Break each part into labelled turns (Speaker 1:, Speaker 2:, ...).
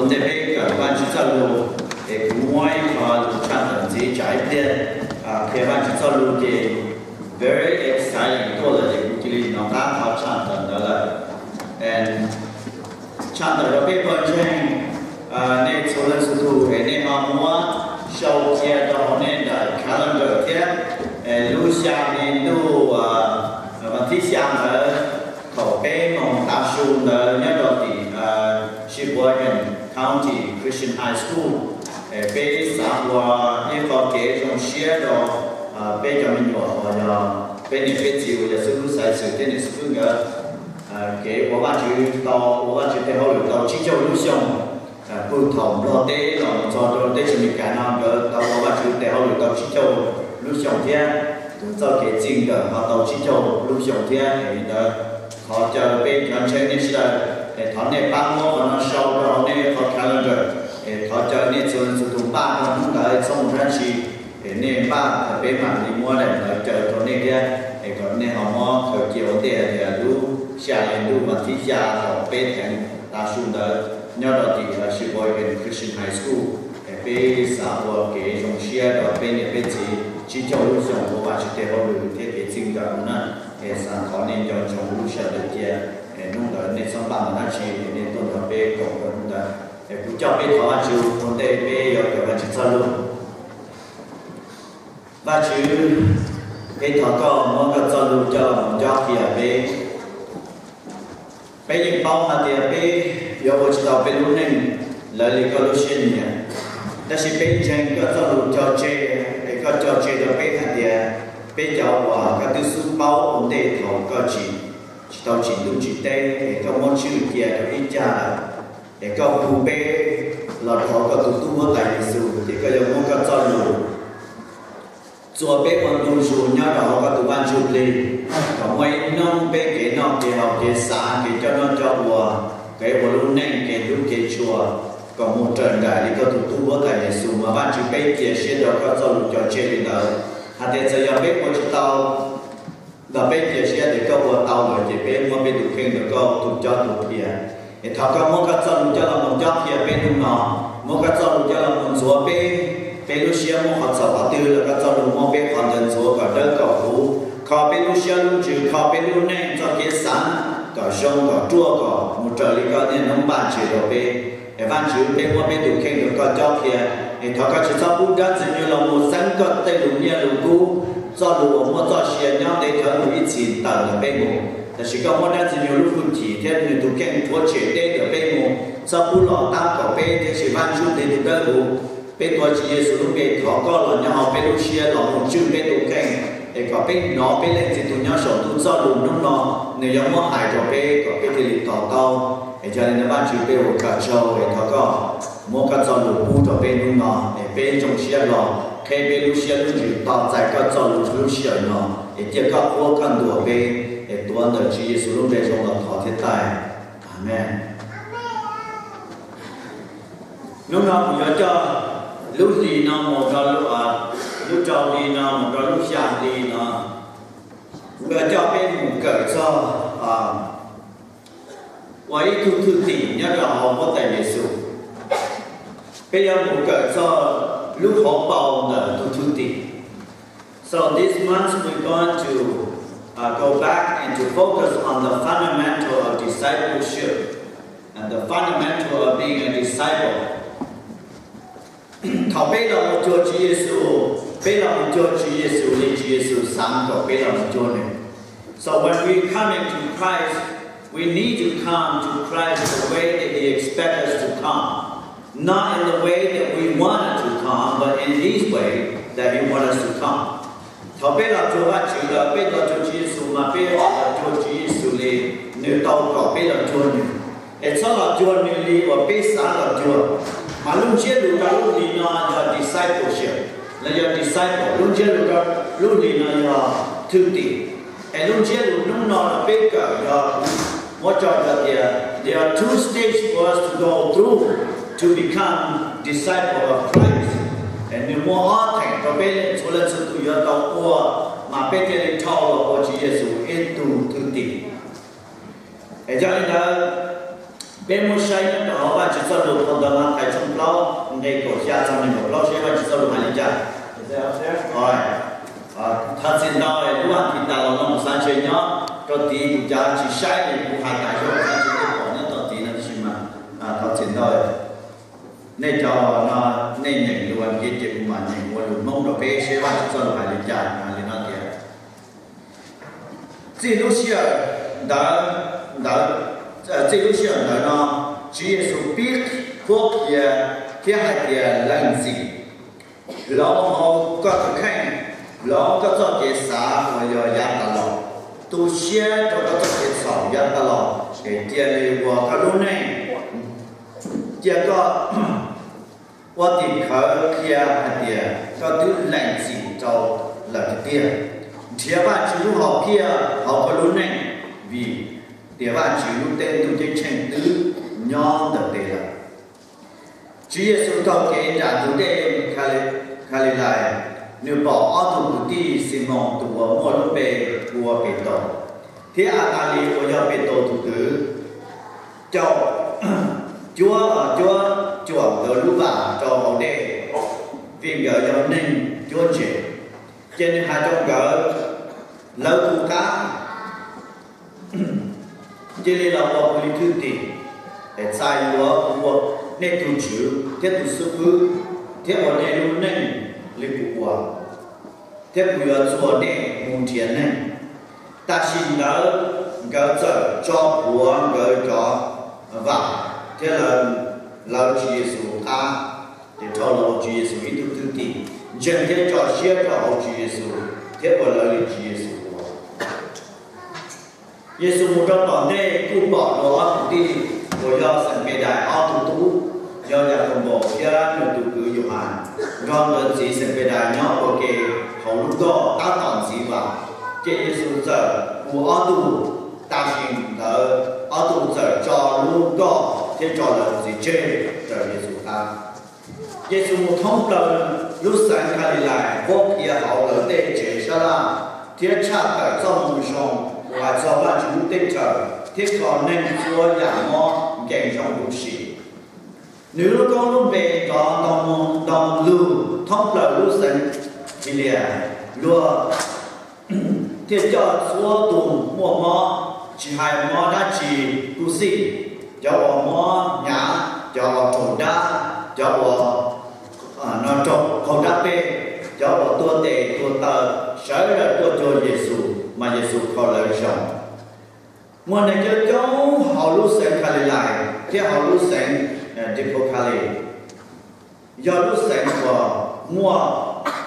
Speaker 1: 们这边个关系走路，国外和传统这改变开发去走路的 very exciting 多了的，这里能打好传统的了，and 传统的被本身那除了是图那项目手贴到那的 calendar 贴，录下面录วันที่3เขาเป็นมองตาชูเนเนี่ยเราติชิบัวเป็น County Christian High School เป็นสาวเนี่ยเขาเกี่ยงเชียร์เราเป็นจำเป็นว่าเราเป็นเป็นจิ๋วจะสู้ใส่สุดที่นี่สู้เงาเกี่ยวว่าจะต่อว่าจะเป็นเขาเราชี้เจ้าลูกชงผู้ถ่อมเราเต้เราจอเราเต้จะมีการนำเราว่าจะเป็นเขาเราชี้เจ้าลูกชงเที่ย做给进的，他到去做录像天的，他就被完全的是他那帮我可能收到那个 calendar，他就那就是从八个钟头从上去，那八被满的么的，就到那个，个那好么เขาเกี่ยว的录下来录วันที่下เขา被成大数的，要到底是我เป็น Christian High School，被啥我给从写到被那被子。chỉ cho lúc sống của bạn chỉ để họ được thiết kế chính cả nó sáng khó nên cho trong lúc sống được kia nông đó nên xong bằng nó chỉ nên tôn trọng bê cộng đồng đó cũng cho bê thọ chịu vấn đề bê ở cái bạn chỉ cho luôn và chứ bê thọ có muốn có cho luôn cho kia bê những bao hạt tiền bê giờ tôi chỉ tao bê luôn nên là lý có lúc xin nhỉ đó là bê chân có cho luôn cho chơiก็จะเจอเป็นอันเดียเป็นยาวว่าก็ดูสู้เป้าคนเดียวก็จีเราจีดูจีเต้ก็มองชื่อเกียร์อีจ้าก็ผู้เป้เราเขาก็ดูตู้ว่าแต่สู้ก็ยังมองก็จะรู้ตัวเป้คนดูสูงเนี่ยเราก็ดูวันจุลีก็ไม่น้องเป้เกี่ยน้องเกี่ยวเกี่ยสารเกี่ยเจ้าน้องเจ้าวัวเกี่ยวรู้แน่เกี่ยวรู้เกี่ยวชัวก็มุ่งตรงได้ที่ก็ถูกตู้ว่าแต่ในสูงมาบ้านจีเป้เกี่ยเสียเราก็จะรู้จอเชื่อไปเลยหากแต่จะยังเป้คนจะเตาเราเป้เกี่ยเสียเด็กก็วัวเตาเลยจีเป้มันเป็นถูกเข่งเด็กก็ถูกจอถูกเพียถ้าก็มุ่งก็จะรู้จะเรามุ่งจอเพียเป็นนุ่มนอมุ่งก็จะรู้จะเรามุ่งสัวเป้เป็นลูกเสียมุ่งขัดสอบตื้อแล้วก็จะรู้มุ่งเป้ขัดเดินสัวก็เดินก็หูเขาเป็นลูกเสียลูกจืดเขาเป็นลูกแน่จอเกี่ยสันก็ชงก็จั่วก็มุ่งเจอลิก็เนี่ยน้องบ้านเชื่อเราเป้văn chữ bên qua bên đủ khen được con cho kia thì thọ các chữ sau bút đã dường như là một sáng cất tay đủ nhẹ đủ cũ do đủ một do xìa nhau để thở một ít chín tờ ở bên mồmแต่สิ่งที่มันได้จะอยู่รู้คุณจีเท่านี้ถูกแข่งตัวเฉดได้เดี๋ยวเป็นโมสับผู้หล่อตาต่อเป็นที่สิ่งบ้านชุดในถูกได้รู้เป็นตัวจีเยสุรู้เป็นขอก็หล่อเนี่ยเอาเป็นลูกเชียร์หล่อหุ่นชื่อเป็นถูกแข่งไอ้ก็เป็นน้อเป็นเล่นจิตตัวเนี้ยสอนตัวซ้อหลุมน้องน้องเนี่ยยังมั่วหายตัวเป็นก็เป็นที่ต่อเต้าไอ้เจ้าเนี่ยบ้านชุดเป็นหัวกระเช้าไอ้เขาก็มั่วกระซ้อหลุมผู้ตัวเป็นน้องน้องไอ้เป็นจงเชียร์หล่อแค่เป็นลูกเชียร์ลูกอยู่ต่อใจก็ซ้อหลุมลูกเชียร์น้องไอ้เจ้าก็หัวกันตัวเป็นตัวนั้นที่เยซูลงไปทรงเราถอดที่ใต้อาเมนน้องๆอยากจะลูกดีน้องหมดก็ลูกเจ้าดีน้องหมดก็ลูกชายดีน้องเมื่อเจ้าเป็นเกิดซะไว้ทุกสิ่งเนี่ยเราเอาพระแต่เยซูเป็นอย่างเกิดซะลูกของเปาเนี่ยทุกสิ่ง so this month we're going to go back and to focus on the fundamental of discipleship and the fundamental of being a disciple. เขาเป็นเรา做主耶稣，เป็นเรา做主耶稣，你主耶稣三个เป็นเรา做呢。So when we come into Christ, we need to come to Christ the way that He expects us to come, not in the way that we wanted to come, but in His way that He wants us to come. เขาเป็นเราตัวว่าชื่อเราเป็นเราตัวจีสุมาเป็นเราตัวจีสุเลยเนื้อตัวก็เป็นเราตัวหนึ่งไอ้ถ้าเราตัวหนึ่งเลยว่าเป็นสามเราตัวมาลุงเชื่อดูกับลุงลีน่าจะ discipleship แล้วจะ disciple ลุงเชื่อดูกับลุงลีน่าจะถึงตีไอ้ลุงเชื่อดูน้องนอนเป็นกับจะว่าจะthere are two stages for us to go through to become disciple of Christ and the more thing ก็เป็นส่วนสุดที่เราตัวมาเป็นที่เราเข้าเราจีเยซูเอ็นตูถึงตีไอ้เจ้าเนี่ย bên một sai nhất đó và chỉ sau được còn tầm thầy trong lâu ngày cổ gia trong mình một lâu sẽ và chỉ sau được hai lý giải rồi thật xin đau lúc ăn thịt tao nó một sáng chơi nhá cho tí cũng cha chỉ sai thì cũng hai cái rồi sáng chơi cũng có nhất tí nó chỉ mà thật xin đau nên cho nó nên nhận luôn cái chuyện mà nhận luôn mong được bé sẽ và chỉ sau được hai lý giải mà lý nó kìa chỉ lúc xưa đã这路线来呢，主耶稣biết quốc gia thế hai địa lãnh gì, lão họ có thực hành, lão có cho cái xã và giờ giang ta lọ, tu sĩ cho có cho cái sòng giang ta lọ, cái tiền này của cái lúc này, giờ có 我哋佢kia hai địa có thứ lãnh gì cho là cái địa, thế mà chỉ lúc họ kia họ có lúc này vì địa bàn chỉ lúc tên tu chính trình tứ nhóm được đề là Chúa Giêsu thọ kể trả tu tên khai lại nếu bỏ ở tu đi xin mong tu ở mỗi lúc bề của bề tổ thế Atali của nhau bề tổ tu tứ cho Chúa ở lúc vào cho hậu đề vì gỡ cho nên Chúa chỉ trên hai trong gỡ lâu tu cá cho nên là một lý thư tiền để sai của nên tu chữ thiết tu sư phụ thiết ở đây luôn nên lý của thiết của chùa nên mùng thiền nên ta xin đỡ gỡ trở cho của gỡ cho và thế là lão Chúa Giêsu ta để cho lão Chúa Giêsu ý tu thư tiền chân thiết cho xếp cho lão Chúa Giêsu thiết ở lời Chúa Giêsu Giêsu một trong toàn đây cũng bỏ nó đi rồi do sẵn bề đại ao tu tú do nhà công bộ kia người tu cử dụ hàn do lớn gì sẵn bề đại nhỏ của kề hầu lúc đó ta toàn gì vào cái Giêsu giờ của ao tu ta xin thở ao tu giờ cho lúc đó thế cho là gì chơi giờ Giêsu ta Giêsu một thông lần lúc sẵn khai lại vô kia hậu lớn để chế ra là thiết chắc ở trong mùi sông và cho bạn chúng tên trở thiết còn nên chúa giảm mò kèm trong cuộc sĩ nếu con lúc về có đồng lưu thông lời lúc sinh thì liền lùa thiết cho chúa tùng mua mò chỉ hai mò đã chỉ tu sĩ cho mò nhã cho trộn đá cho nó trộn không đáp bê cho tua tệ tua tờ sở là tua cho Giêsu mà Giêsu có lời rằng một này cho cháu họ lúc sáng khai lại thế họ lúc sáng đi phố khai do lúc sáng của mua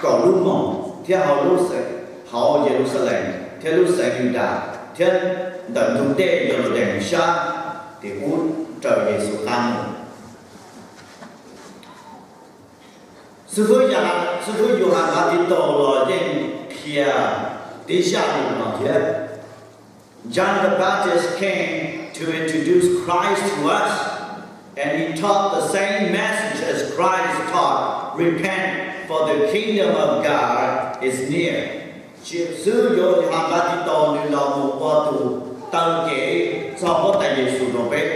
Speaker 1: có lúc mong thế họ lúc sáng họ Jerusalem thế lúc sáng Juda thế đợt trung tế do nó đèn xa thì út trời Giêsu tăng sư phụ Gioan Baptista là dân kia đi xa đi nó thế John the Baptist came to introduce Christ to us, and he taught the same message as Christ taught: repent, for the kingdom of God is near. Sư Gioan Baptista như là một quả tù tăng kể cho có tại Giêsu nó biết.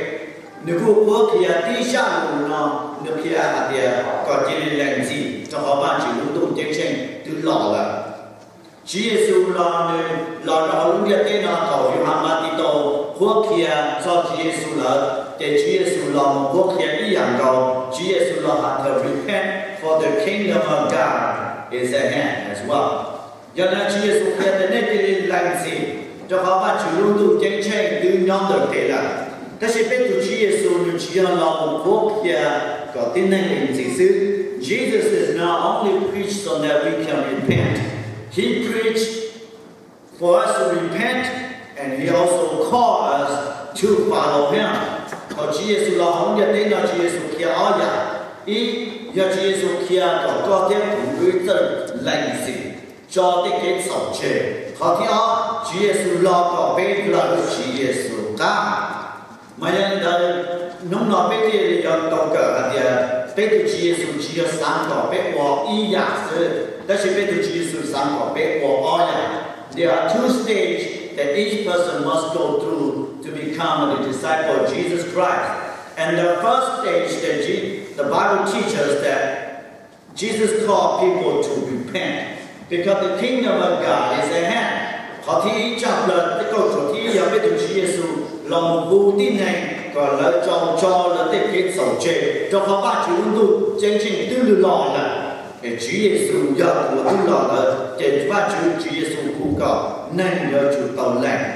Speaker 1: Nếu quốc kia đi xa luôn nó, nếu kia hạt địa có chỉ làm gì cho họ ban chỉ lung tung chiến tranh từ lọ là. Chúa Giêsu là nó lúc kia tên là cầu Gioan Baptista quốc kia cho Chúa Giêsu là để Chúa Giêsu là một quốc kia điอย่างเราChúa Giêsu là hạt thờ repent for the kingdom of God is at hand as well. Do nên Chúa Giêsu kia đến đây làm gì cho họ ban chỉ lung tung chiến tranh từ nhóm được thế là. Thế thì biết Chúa Giêsu chỉ là một quốc kia có tin năng làm gì xứ. Jesus is not only preached so that we can repent. He preached for us to repent, and he also called us to follow him. Còn Chúa Giêsu là không nhận đến là Chúa Giêsu kia ở nhà, ý do Chúa Giêsu kia có thêm một người dân lành gì cho cái sống chế. Họ thì Chúa Giêsu là có bên là Chúa Giêsu cả. Mà nên là nông nọ bên kia là tàu cờ thì bên Chúa Giêsu chỉ có sáng tỏ bên của ý giả sự. That should be to Jesus' son or big or oil. There are two stages that each person must go through to become a disciple of Jesus Christ. And the first stage that the Bible teaches that Jesus called people to repent because the kingdom of God is at hand. Họ thi chạm là cái câu chuyện thi giờ biết được Chúa Giêsu lòng vô tin này còn là cho là cái sầu chế cho họ ba chữ tu chân chính tư lò là cái Chúa Giêsu giờ của tư lò là cái ba chữ Chúa Giêsu cụ có nên giờ chủ tàu lành.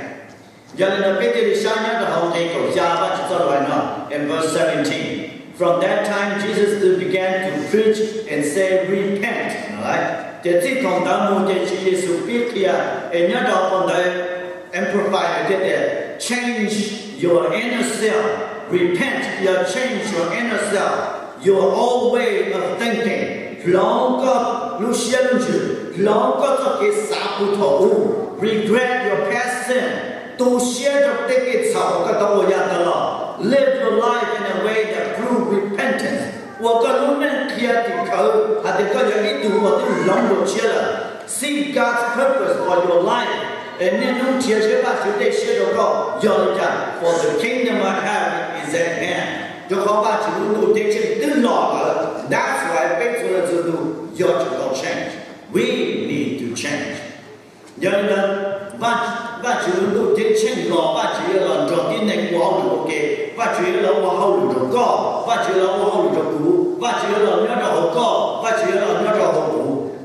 Speaker 1: Giờ là biết cái sáng nhất là họ thấy câu gia ba chữ rồi nó in verse 17. From that time Jesus began to preach and say repent. Alright. Để chỉ còn đã mua để Chúa Giêsu biết kia, em nhớ đó còn để amplify cái để change your inner self, repent, change your inner self, your old way of thinking. Long có lúc xưa lúc trước, long có cho cái xã hội thổ, regret your past sin, tu xưa cho cái xã hội cái đó ya đó, live your life in a way that prove repentance. 我个路面贴的口，还得个有一度我的lòng有切了。See God's purpose for your life， 那种贴切把就得写到个要讲 ，for the kingdom of heaven is at hand， 就好把就路得去更老了。That's why 被做了制度要去到 change，we need to change。人呢，把就路得去老，把就要做的那个路给，把就要我好路着搞，把就要我好路着顾。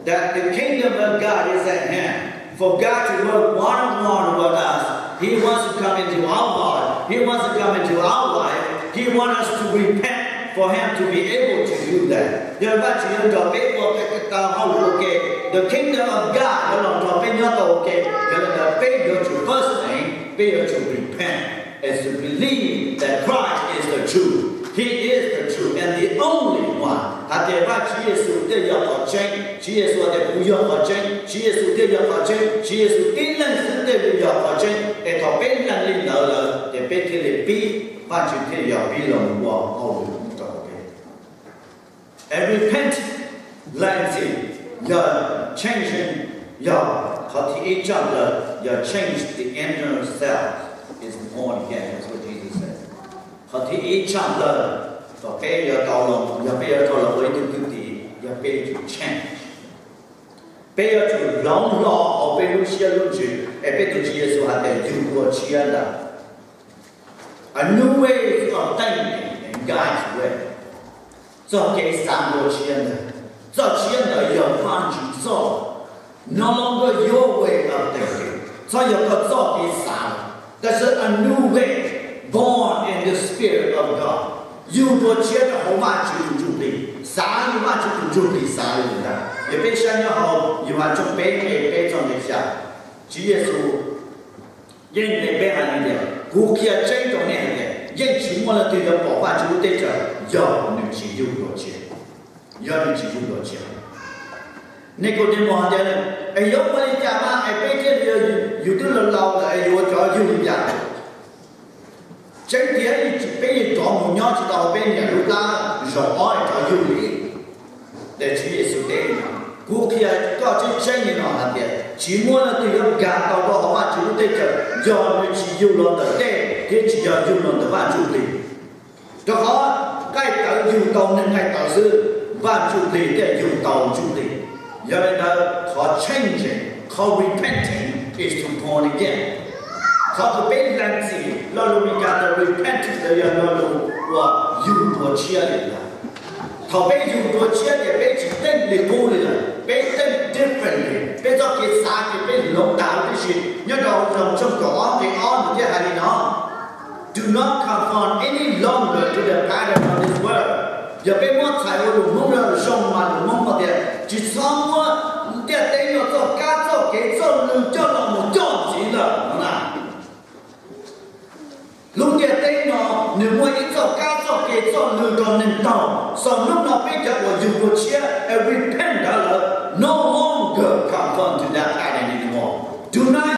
Speaker 1: That the kingdom of God is at hand. For God to work one-on-one with us, He wants to come into our heart. He wants to come into our life. He wants us to repent for Him to be able to do that. The kingdom of God, the first thing, to repent is to believe that Christ is the truth. He is the truth and the only one. Hãy để ba Chúa Giêsu để cho họ tranh, Chúa Giêsu để bù cho họ tranh, Chúa Giêsu để cho họ tranh, Chúa Giêsu tin lần thứ để bù cho họ tranh, để họ bên lần linh nợ là để bên kia để bi, ba Chúa để cho bi lòng của họ được cho họ. And repent, làm gì? Giờ changing, giờ họ thì ý chọn là giờ change the inner self is born again. That's what Jesus said. Họ thì ý chọn là và bây giờ tao lòng, bây giờ tao lòng với những cái gì, bây giờ to change. Bây giờ to lòng lo, họ bây giờ xia lúc chứ, bây giờ Chúa Giêsu họ để dùng của chia là a new way of thinking in God's way. Cho cái sáng của chia là, cho chia là giờ phán chủ cho, no longer your way of thinking. Cho giờ có cho cái sáng, that's a new way born in the Spirit of God. Dù tôi chia cho họ mà chịu chủ lý, sáng như mà chịu chủ lý sáng như thế. Vì bây giờ như họ, dù mà trong bế trong lịch sử, Chúa Giêsu yên để bế hành như thế, cụ kia tranh trong này như thế, yên chỉ muốn là từ đó bỏ qua chủ tế trở, giờ mình chỉ dùng đồ chia, giờ mình chỉ dùng đồ chia. Nicodemus hỏi là, ai yếu mà đi chả mà, ai bế trên dù tức là lâu là ai yếu cho dù như vậy. Chính thế thì bây giờ chọn một nhóm chỉ đạo bên nhà lúc ta rõ ai cho yêu lý để Chúa Giêsu đến cụ kia có chính tranh như nó là thế chỉ muốn là từ lúc gạt tàu đó họ bắt Chúa đến chờ do mình chỉ yêu lòng đời thế thì chỉ giờ yêu lòng đời bạn chủ lý cho họ cái tàu yêu tàu nên cái tàu sư bạn chủ lý để yêu tàu chủ lý do nên là họ changing họ repenting is to born again. Họ có biết làm gì, lo luôn mình cần là repent để lo luôn và dùng đồ chia lại là. Họ biết dùng đồ chia để biết chỉ tên để mua lại là, biết tên differently, biết cho cái sáng thì biết lộng đạo cái gì, nhớ đầu lòng trong cỏ thì on được hay nó. Do not conform any longer to the pattern of this world. Giờ biết mất sai rồi muốn là xong mà muốn mà để chỉ xong quá, để đây nó cho cá cho cái cho lương cho nó một chỗ gì là nó nào. Lúc kia tên nó nếu mà ít cho cá cho cái cho lương cho nên tàu, sau lúc nó biết được và dùng một chia, repent đó là no more.